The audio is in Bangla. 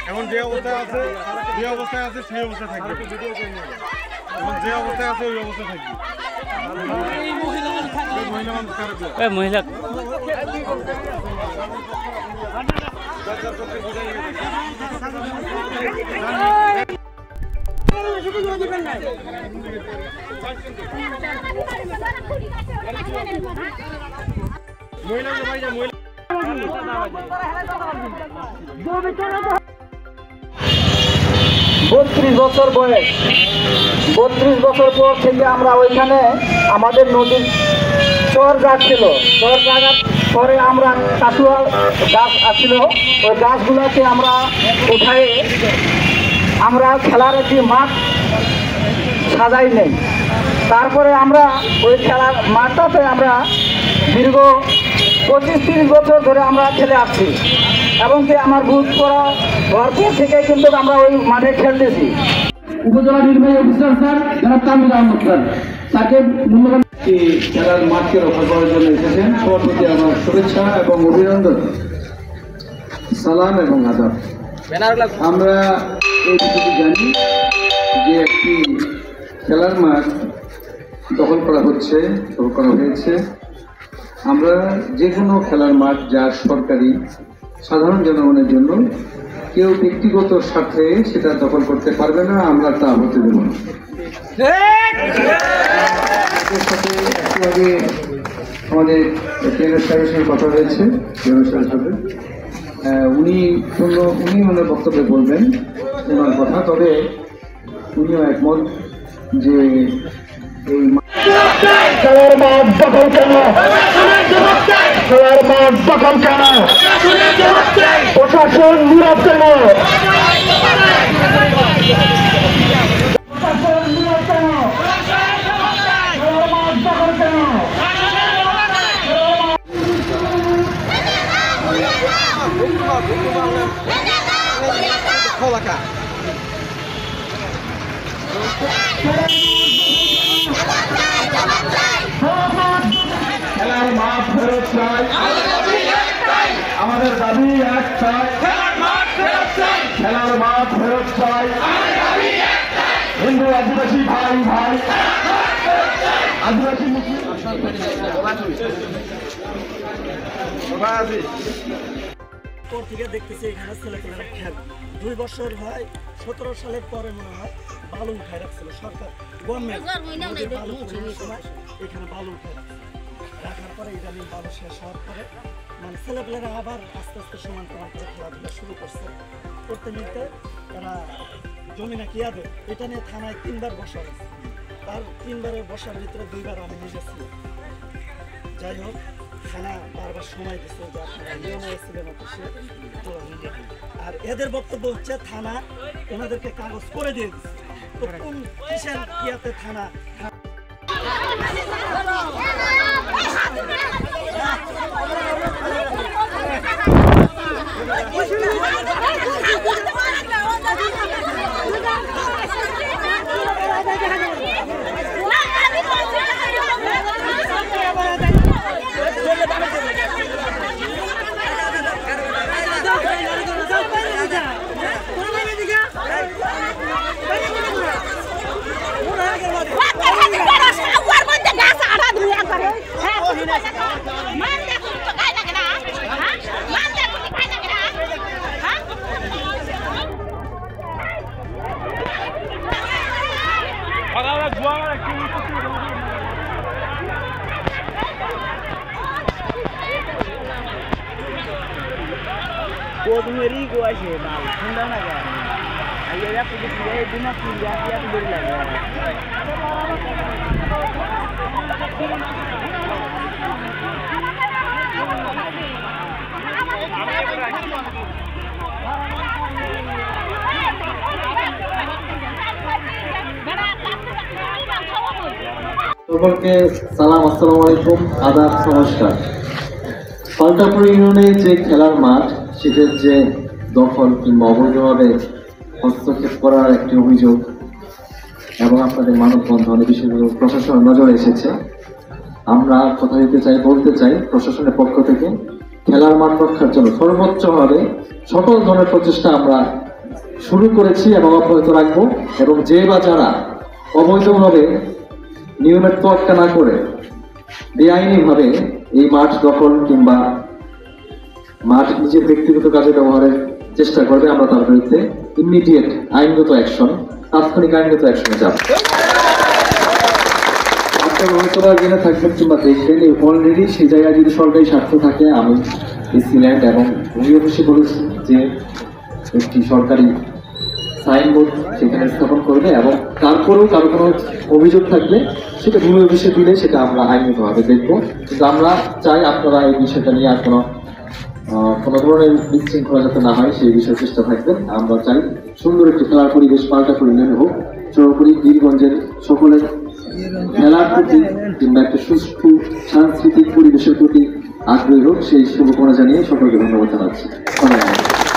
এখন যে অবস্থায় আছে সেই অবস্থায় থাকবে। এখন যে অবস্থায় আছে ওই অবস্থায় থাকবে। মহিলা বত্রিশ বছর বয়স, 32 বছর পর থেকে আমরা ওইখানে আমাদের নদীর চর যাচ্ছিল, চর জাগার পরে আমরা কাটুয়া গাছ আসছিল, ওই গাছগুলোকে আমরা উঠায়ে আমরা খেলার একটি মাঠ সাজাই নেই। তারপরে আমরা ওই খেলার মাঠটাতে আমরা দীর্ঘ 25-30 বছর ধরে আমরা খেলে আসছি এবং কি আমার বুঝ করা হওয়ার পর থেকে কিন্তু আমরা ওই মাঠে খেলতেছি। উপজেলা নির্বাহী অফিসার স্যার জনাব তামিল আহমদ স্যার তাকে মূল্যবান খেলার মাঠকে রক্ষা করার জন্য এসেছেন। সবার প্রতি আমার শুভেচ্ছা এবং অভিনন্দন, সালাম এবং আদাব। আমরা এই বিষয়টি জানি যে একটি খেলার মাঠ দখল করা হয়েছে। আমরা যে কোনো খেলার মাঠ যা সরকারি সাধারণ জনগণের জন্য, কেউ ব্যক্তিগত স্বার্থে সেটা দখল করতে পারবে না, আমরা তা হতে দেব না। সাথে একটু আগে আমাদের ট্রেনের সাহেবের সঙ্গে কথা হয়েছে, উনি ওনার বক্তব্যে বলবেন ওনার কথা। তবে উনিও একমত যে এই খেলার মাঠ দখল কেন, খেলার মাঠ দখল কেন, প্রশাসন নীরব কেন, প্রশাসন নীরব কেন, খেলার মাঠ দখল কেন। খেলার মাঠ ফেরত চাই, আমাদের দাবি একটাই, খেলার মাঠ ফেরত চাই। হিন্দু আদিবাসী ভাই ভাই, আদিবাসী মুসলিম পর থেকে দেখতেছি এখানে ছেলেপেলেরা খেলে 2 বছর হয়, 17 সালের পরে মনে হয় বালু উঠায় রাখছিল সরকার, গভর্নমেন্ট বালু সময় এখানে বালু উঠায় রাখার পরে ইদানিং বালু শেষ হওয়ার পরে মানে ছেলেপেলেরা আবার আস্তে আস্তে সমান করে খেলাধুলা শুরু করতে নিতে তারা জমি না কিয়া দেয়, এটা নিয়ে থানায় 3বার বসা হয়েছে। তার 3বারের বসার ভিতরে 2বার আমি নিজে ছিলাম। যাই হোক, থানা বারবার সময় দিচ্ছে যে আপনারা নিয়মে এসেছিলেন অফিসে, আর এদের বক্তব্য হচ্ছে থানা ওনাদেরকে কাগজ করে দিয়ে দিচ্ছে। তো কোন কিসের কিয়াতে থানা Rico aja, nah, hendak naga. Ayo ya, pergi dia, dia nak dia beri lagi. সকলকে সালাম, আসসালামু আলাইকুম, আদাব, নমস্কার। পাল্টাপুর ইউনিয়নের যে খেলার মাঠ, সেটার যে দখল কিংবা অবৈধভাবে হস্তক্ষেপ করার একটি অভিযোগ এবং আপনাদের মানববন্ধনে বিষয়গুলো প্রশাসনের নজরে এসেছে। আমরা কথা বলতে চাই প্রশাসনের পক্ষ থেকে খেলার মাঠ রক্ষার জন্য সর্বোচ্চভাবে সকল ধরনের প্রচেষ্টা আমরা শুরু করেছি এবং অব্যাহত রাখবো, এবং যে বা যারা অবৈধভাবে নিয়মের তোয়াক্কা না করে বেআইনিভাবে এই মাঠ দখল কিংবা মাঠ নিজের ব্যক্তিগত কাজে ব্যবহারের চেষ্টা করবে, আমরা তার বিরুদ্ধে ইমিডিয়েট আইনগত অ্যাকশন, তাৎক্ষণিক আইনগত অ্যাকশনে যাব। আপনারা হয়তো জেনে থাকবেন কিংবা দেখবেন, অলরেডি সেই জায়গায় যদি সরকারি স্বার্থ থাকে, আমি সিল্যান্ড এবং ভূমি অফিসে বলেছি যে একটি সরকারি সাইনবোর্ড সেখানে স্থাপন করবে, এবং তারপরেও কারো কোনো অভিযোগ থাকলে সেটা ভূমি অফিসে দিলে সেটা আমরা আইনগতভাবে দেখবো। কিন্তু আমরা চাই আপনারা এই বিষয়টা নিয়ে আর কোনো ধরনের বিশৃঙ্খলা যাতে না হয় সেই বিষয়ে চেষ্টা থাকবেন। আমরা চাই সুন্দর একটি খেলার পরিবেশ পাল্টাপুর ইউনিয়নে হোক, সর্বোপরি বীরগঞ্জের সকলের খেলার প্রতি কিংবা একটা সুষ্ঠু সাংস্কৃতিক পরিবেশের প্রতি আগ্রহী হোক, সেই শুভকামনা জানিয়ে সকলকে ধন্যবাদ জানাচ্ছি। ধন্যবাদ।